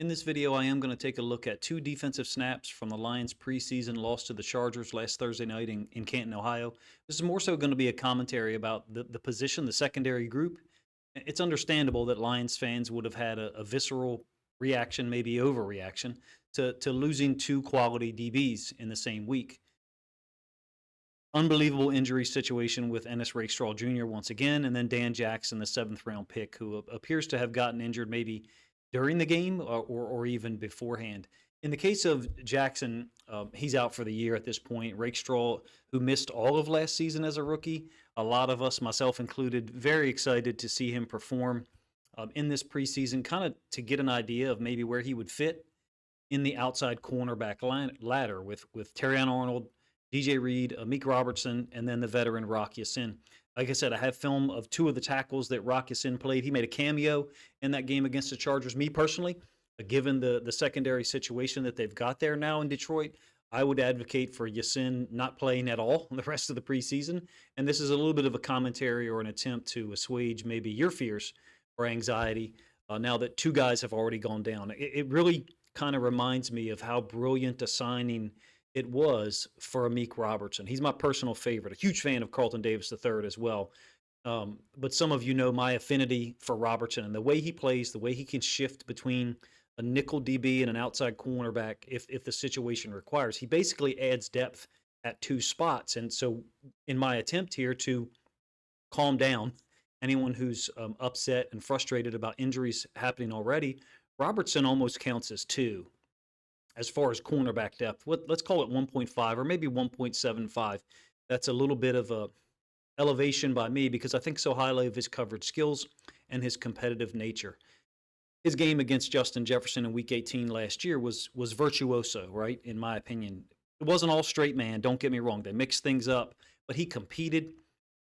In this video, I am going to take a look at two defensive snaps from the Lions preseason loss to the Chargers last Thursday night in Canton, Ohio. This is more so going to be a commentary about the position, the secondary group. It's understandable that Lions fans would have had a visceral reaction, maybe overreaction, to losing two quality DBs in the same week. Unbelievable injury situation with Ennis Rakestraw Jr. once again, and then Dan Jackson, the seventh round pick, who appears to have gotten injured maybe during the game or even beforehand. In the case of Jackson, he's out for the year at this point. Rakestraw, who missed all of last season as a rookie, a lot of us, myself included, very excited to see him perform in this preseason, kind of to get an idea of maybe where he would fit in the outside cornerback ladder with Terrion Arnold, DJ Reed, Amik Robertson, and then the veteran Rock Ya-Sin. Like I said, I have film of two of the tackles that Rock Ya-Sin played. He made a cameo in that game against the Chargers. Me personally, given the secondary situation that they've got there now in Detroit, I would advocate for Ya-Sin not playing at all the rest of the preseason. And this is a little bit of a commentary or an attempt to assuage maybe your fears or anxiety now that two guys have already gone down. It really kind of reminds me of how brilliant a signing it was for Amik Robertson. He's my personal favorite, a huge fan of Carlton Davis III as well. But some of you know my affinity for Robertson and the way he plays, the way he can shift between a nickel DB and an outside cornerback if the situation requires. He basically adds depth at two spots. And so in my attempt here to calm down anyone who's upset and frustrated about injuries happening already, Robertson almost counts as two as far as cornerback depth. Let's call it 1.5 or maybe 1.75. That's a little bit of a elevation by me because I think so highly of his coverage skills and his competitive nature. His game against Justin Jefferson in Week 18 last year was virtuoso, right? In my opinion, it wasn't all straight man. Don't get me wrong; they mixed things up, but he competed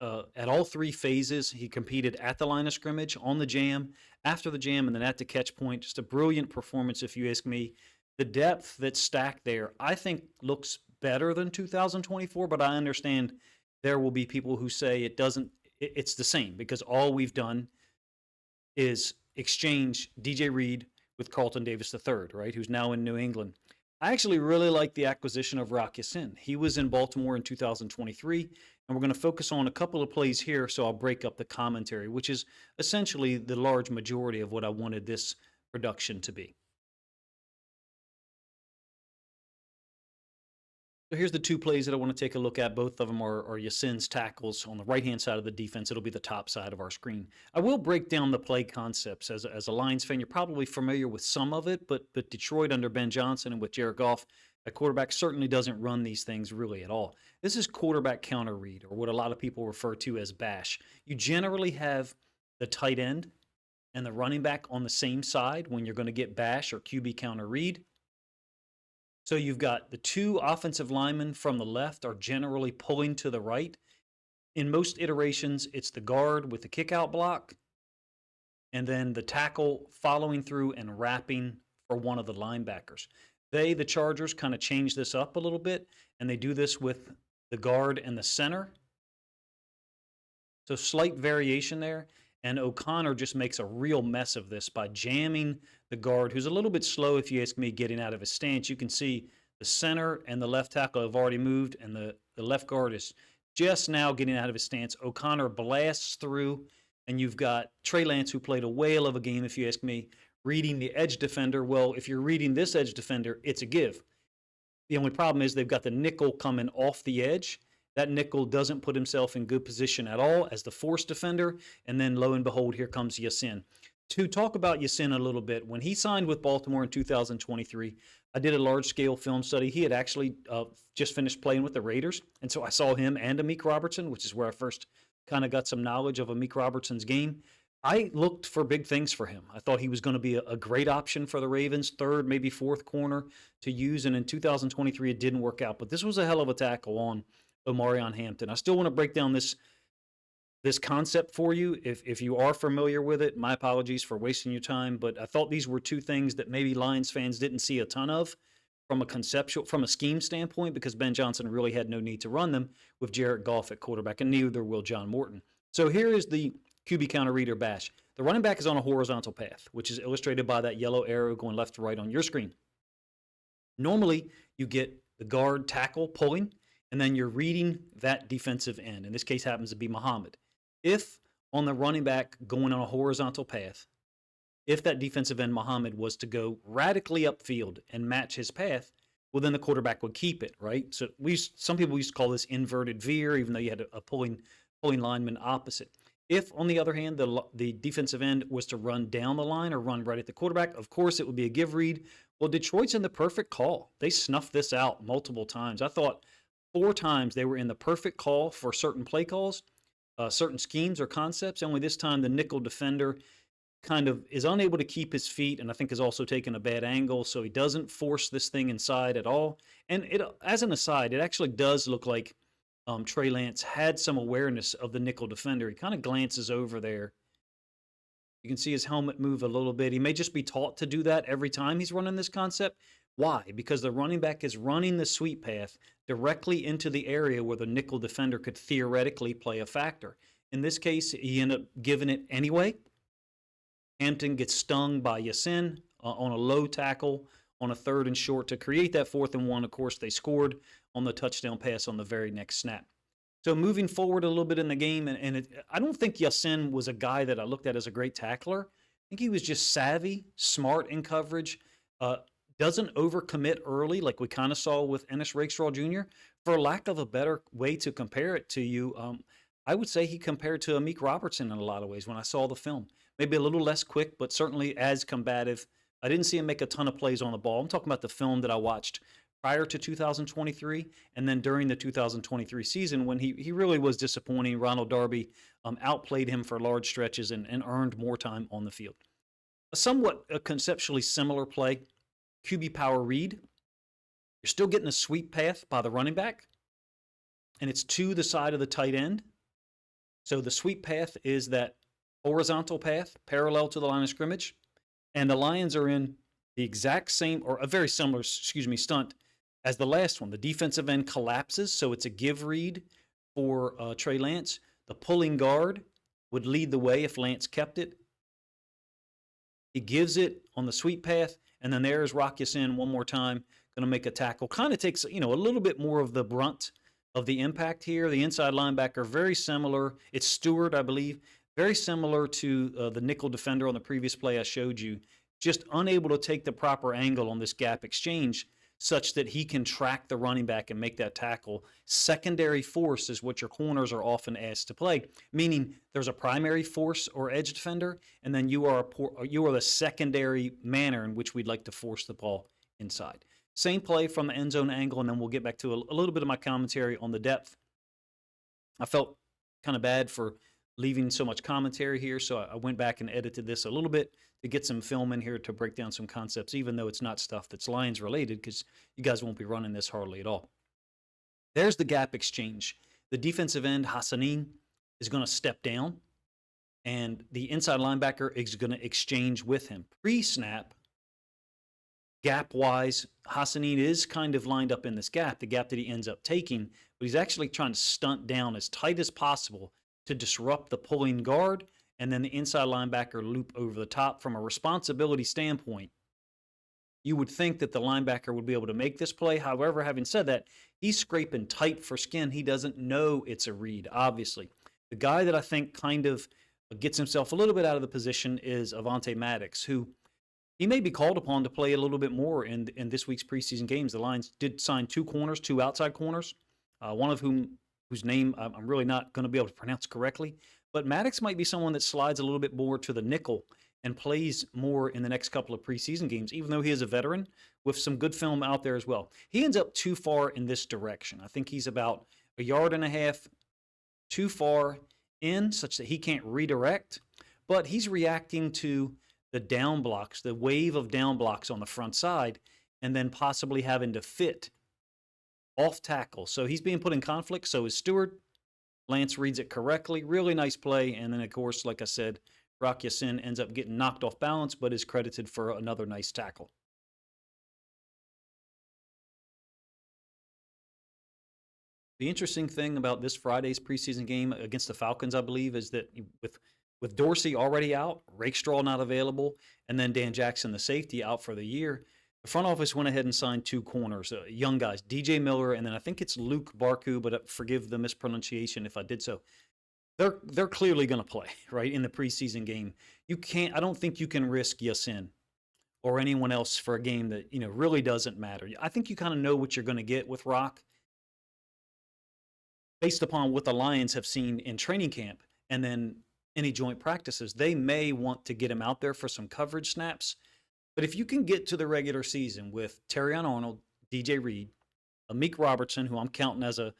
at all three phases. He competed at the line of scrimmage, on the jam, after the jam, and then at the catch point. Just a brilliant performance, if you ask me. The depth that's stacked there, I think, looks better than 2024, but I understand there will be people who say it doesn't. It's the same because all we've done is exchange DJ Reed with Carlton Davis III, right, who's now in New England. I actually really like the acquisition of Rock Ya-Sin. He was in Baltimore in 2023, and we're going to focus on a couple of plays here, so I'll break up the commentary, which is essentially the large majority of what I wanted this production to be. So here's the two plays that I want to take a look at. Both of them are Ya-Sin's tackles on the right-hand side of the defense. It'll be the top side of our screen. I will break down the play concepts. As a Lions fan, you're probably familiar with some of it, but Detroit under Ben Johnson and with Jared Goff at quarterback certainly doesn't run these things really at all. This is quarterback counter read, or what a lot of people refer to as bash. You generally have the tight end and the running back on the same side when you're going to get bash or QB counter read. So you've got the two offensive linemen from the left are generally pulling to the right. In most iterations, it's the guard with the kick-out block, and then the tackle following through and wrapping for one of the linebackers. The Chargers, kind of change this up a little bit, and they do this with the guard and the center. So slight variation there. And O'Connor just makes a real mess of this by jamming the guard, who's a little bit slow, if you ask me, getting out of his stance. You can see the center and the left tackle have already moved, and the left guard is just now getting out of his stance. O'Connor blasts through, and you've got Trey Lance, who played a whale of a game, if you ask me, reading the edge defender. Well, if you're reading this edge defender, it's a give. The only problem is they've got the nickel coming off the edge. That nickel doesn't put himself in good position at all as the force defender. And then lo and behold, here comes Ya-Sin. To talk about Ya-Sin a little bit, when he signed with Baltimore in 2023, I did a large-scale film study. He had actually just finished playing with the Raiders. And so I saw him and Amik Robertson, which is where I first kind of got some knowledge of Amik Robertson's game. I looked for big things for him. I thought he was going to be a great option for the Ravens, third, maybe fourth corner to use. And in 2023, it didn't work out. But this was a hell of a tackle on Omarion Hampton. I still want to break down this concept for you. If you are familiar with it, my apologies for wasting your time, but I thought these were two things that maybe Lions fans didn't see a ton of from a scheme standpoint, because Ben Johnson really had no need to run them with Jared Goff at quarterback, and neither will John Morton. So here is the QB counter reader bash. The running back is on a horizontal path, which is illustrated by that yellow arrow going left to right on your screen. Normally, you get the guard tackle pulling, and then you're reading that defensive end. In this case, happens to be Muhammad. If on the running back going on a horizontal path, if that defensive end Muhammad was to go radically upfield and match his path, well, then the quarterback would keep it, right? So some people used to call this inverted veer, even though you had a pulling lineman opposite. If, on the other hand, the defensive end was to run down the line or run right at the quarterback, of course it would be a give read. Well, Detroit's in the perfect call. They snuffed this out multiple times. I thought 4 times they were in the perfect call for certain play calls, certain schemes or concepts. Only this time the nickel defender kind of is unable to keep his feet, and I think has also taken a bad angle, so he doesn't force this thing inside at all. And it, as an aside, it actually does look like Trey Lance had some awareness of the nickel defender. He kind of glances over there. You can see his helmet move a little bit. He may just be taught to do that every time he's running this concept. Why? Because the running back is running the sweep path directly into the area where the nickel defender could theoretically play a factor. In this case, he ended up giving it anyway. Hampton gets stung by Ya-Sin on a low tackle on a 3rd and short to create that 4th and 1. Of course, they scored on the touchdown pass on the very next snap. So moving forward a little bit in the game, I don't think Ya-Sin was a guy that I looked at as a great tackler. I think he was just savvy, smart in coverage, doesn't overcommit early like we kind of saw with Ennis Rakestraw Jr. For lack of a better way to compare it to you, I would say he compared to Amik Robertson in a lot of ways when I saw the film. Maybe a little less quick, but certainly as combative. I didn't see him make a ton of plays on the ball. I'm talking about the film that I watched prior to 2023 and then during the 2023 season when he really was disappointing. Ronald Darby outplayed him for large stretches and earned more time on the field. A somewhat conceptually similar play, QB power read. You're still getting a sweep path by the running back, and it's to the side of the tight end. So the sweep path is that horizontal path parallel to the line of scrimmage, and the Lions are in the exact same or a very similar, stunt as the last one. The defensive end collapses, so it's a give read for Trey Lance. The pulling guard would lead the way if Lance kept it. He gives it on the sweep path, and then there's Rock Ya-Sin one more time, going to make a tackle. Kind of takes, a little bit more of the brunt of the impact here. The inside linebacker, very similar. It's Stewart, I believe. Very similar to the nickel defender on the previous play I showed you. Just unable to take the proper angle on this gap exchange such that he can track the running back and make that tackle. Secondary force is what your corners are often asked to play, meaning there's a primary force or edge defender, and then you are the secondary manner in which we'd like to force the ball inside. Same play from the end zone angle, and then we'll get back to a little bit of my commentary on the depth. I felt kind of bad for leaving so much commentary here, so I went back and edited this a little bit to get some film in here to break down some concepts, even though it's not stuff that's Lions related, because you guys won't be running this hardly at all. There's the gap exchange. The defensive end, Hassanin, is going to step down, and the inside linebacker is going to exchange with him. Pre-snap, gap-wise, Hassanin is kind of lined up in this gap, the gap that he ends up taking, but he's actually trying to stunt down as tight as possible to disrupt the pulling guard, and then the inside linebacker loop over the top. From a responsibility standpoint, you would think that the linebacker would be able to make this play. However, having said that, he's scraping tight for skin. He doesn't know it's a read, obviously. The guy that I think kind of gets himself a little bit out of the position is Avonte Maddox, who he may be called upon to play a little bit more in this week's preseason games. The Lions did sign 2 corners, 2 outside corners, one of whose name I'm really not going to be able to pronounce correctly. But Maddox might be someone that slides a little bit more to the nickel and plays more in the next couple of preseason games, even though he is a veteran with some good film out there as well. He ends up too far in this direction. I think he's about 1.5 yards too far in, such that he can't redirect, but he's reacting to the down blocks, the wave of down blocks on the front side, and then possibly having to fit off tackle. So he's being put in conflict. So is Stewart. Lance reads it correctly. Really nice play. And then, of course, like I said, Rock Ya-Sin ends up getting knocked off balance, but is credited for another nice tackle. The interesting thing about this Friday's preseason game against the Falcons, I believe, is that with Dorsey already out, Rakestraw not available, and then Dan Jackson, the safety, out for the year, the front office went ahead and signed two corners, young guys, DJ Miller, and then I think it's Luke Barku, but forgive the mispronunciation if I did so. They're clearly going to play, right, in the preseason game. You can't. I don't think you can risk Yasin or anyone else for a game that really doesn't matter. I think you kind of know what you're going to get with Rock based upon what the Lions have seen in training camp and then any joint practices. They may want to get him out there for some coverage snaps, but if you can get to the regular season with Terrion Arnold, DJ Reed, Amik Robertson, who I'm counting as a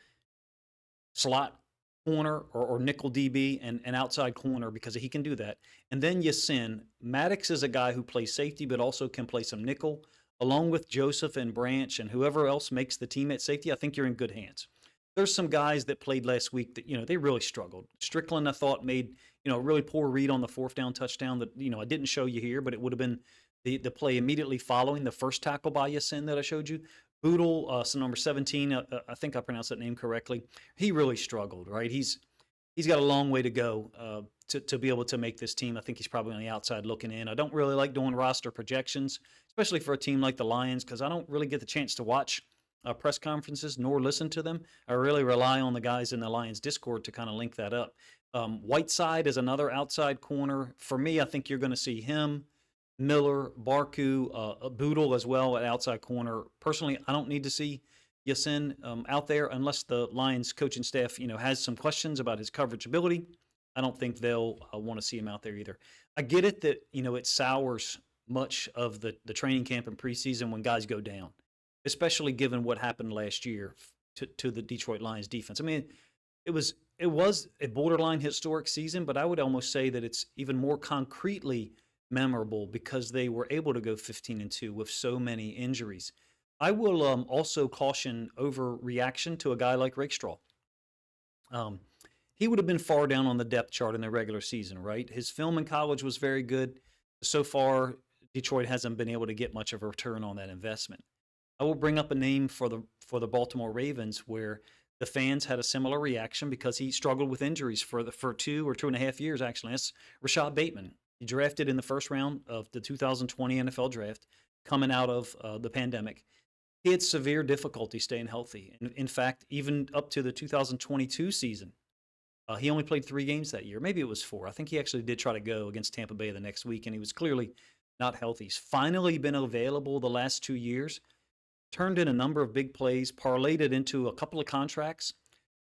slot corner or nickel DB and outside corner because he can do that. And then Yasin. Maddox is a guy who plays safety but also can play some nickel, along with Joseph and Branch and whoever else makes the team at safety. I think you're in good hands. There's some guys that played last week that, they really struggled. Strickland, I thought, made, a really poor read on the fourth down touchdown that, I didn't show you here, but it would have been the play immediately following the first tackle by Yasin that I showed you. Boodle, so number 17, I think I pronounced that name correctly. He really struggled, right? He's got a long way to go to be able to make this team. I think he's probably on the outside looking in. I don't really like doing roster projections, especially for a team like the Lions, because I don't really get the chance to watch press conferences nor listen to them. I really rely on the guys in the Lions Discord to kind of link that up. Whiteside is another outside corner. For me, I think you're going to see him, Miller, Barku, Boodle as well at outside corner. Personally, I don't need to see Yasin out there unless the Lions coaching staff, has some questions about his coverage ability. I don't think they'll want to see him out there either. I get it that, it sours much of the training camp and preseason when guys go down, especially given what happened last year to the Detroit Lions defense. I mean, it was a borderline historic season, but I would almost say that it's even more concretely memorable because they were able to go 15-2 with so many injuries. I will also caution overreaction to a guy like Rakestraw. He would have been far down on the depth chart in the regular season, right? His film in college was very good. So far, Detroit hasn't been able to get much of a return on that investment. I will bring up a name for the Baltimore Ravens where the fans had a similar reaction because he struggled with injuries for 2 or 2.5 years, actually. That's Rashad Bateman. He drafted in the first round of the 2020 NFL draft coming out of the pandemic. He had severe difficulty staying healthy. In fact, even up to the 2022 season, he only played 3 games that year. Maybe it was 4. I think he actually did try to go against Tampa Bay the next week, and he was clearly not healthy. He's finally been available the last 2 years, turned in a number of big plays, parlayed it into a couple of contracts.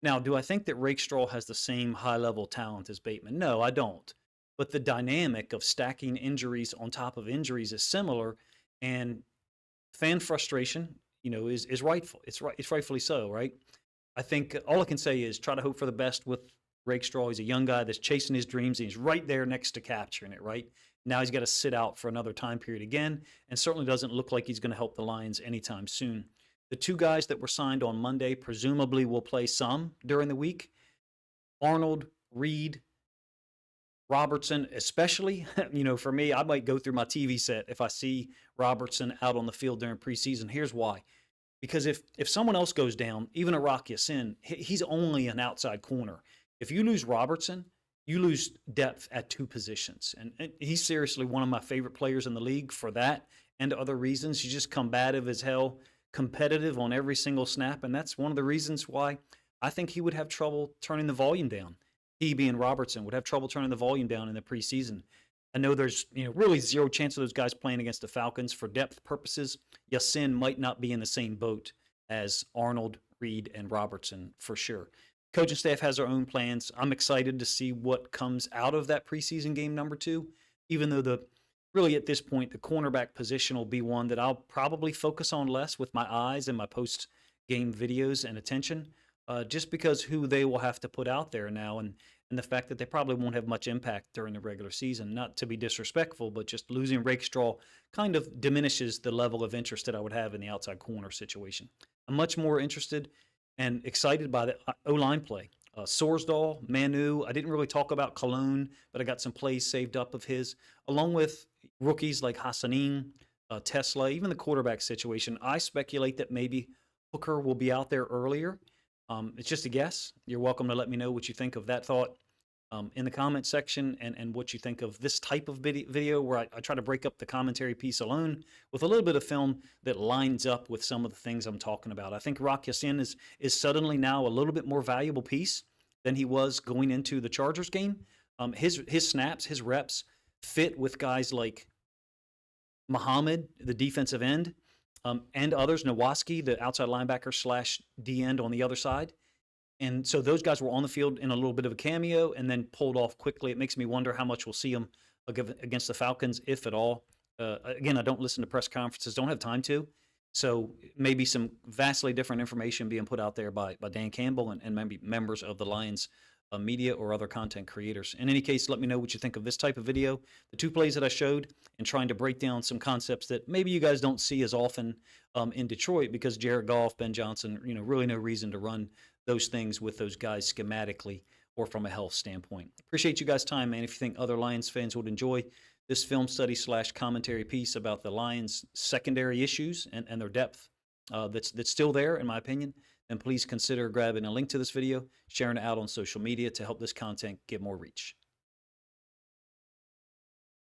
Now, do I think that Rakestraw has the same high-level talent as Bateman? No, I don't. But the dynamic of stacking injuries on top of injuries is similar, and fan frustration, is rightful. It's rightfully so, right? I think all I can say is try to hope for the best with Rakestraw. He's a young guy that's chasing his dreams, and he's right there next to capturing it, right? Now he's got to sit out for another time period again, and certainly doesn't look like he's going to help the Lions anytime soon. The 2 guys that were signed on Monday presumably will play some during the week. Arnold, Reed, Robertson, especially, for me, I might go through my TV set if I see Robertson out on the field during preseason. Here's why. Because if someone else goes down, even a Rock Yasin, he's only an outside corner. If you lose Robertson, you lose depth at 2 positions. And he's seriously one of my favorite players in the league for that and other reasons. He's just combative as hell, competitive on every single snap. And that's one of the reasons why I think he would have trouble turning the volume down. He, being Robertson, would have trouble turning the volume down in the preseason. I know there's really zero chance of those guys playing against the Falcons for depth purposes. Yasin might not be in the same boat as Arnold, Reed, and Robertson for sure. Coaching staff has their own plans. I'm excited to see what comes out of that preseason game number 2, even though really at this point, the cornerback position will be one that I'll probably focus on less with my eyes and my post-game videos and attention, just because who they will have to put out there now and the fact that they probably won't have much impact during the regular season. Not to be disrespectful, but just losing Rakestraw kind of diminishes the level of interest that I would have in the outside corner situation. I'm much more interested and excited by the O-line play. Sorsdahl, Manu, I didn't really talk about Cologne, but I got some plays saved up of his, along with rookies like Hassanin, Tesla, even the quarterback situation. I speculate that maybe Hooker will be out there earlier. It's just a guess. You're welcome to let me know what you think of that thought. in the comment section, and what you think of this type of video where I try to break up the commentary piece alone with a little bit of film that lines up with some of the things I'm talking about. I think Rock Ya-Sin is suddenly now a little bit more valuable piece than he was going into the Chargers game. His snaps, his reps fit with guys like Muhammad, the defensive end, and others, Nowaski, the outside linebacker slash D end on the other side. And so those guys were on the field in a little bit of a cameo and then pulled off quickly. It makes me wonder how much we'll see them against the Falcons, if at all. Again, I don't listen to press conferences, don't have time to. So maybe some vastly different information being put out there by Dan Campbell and maybe members of the Lions media or other content creators. In any case, let me know what you think of this type of video, the two plays that I showed, and trying to break down some concepts that maybe you guys don't see as often in Detroit, because Jared Goff, Ben Johnson, really no reason to run those things with those guys schematically or from a health standpoint. Appreciate you guys' time, man. If you think other Lions fans would enjoy this film study / commentary piece about the Lions' secondary issues and their depth that's still there, in my opinion, then please consider grabbing a link to this video, sharing it out on social media to help this content get more reach.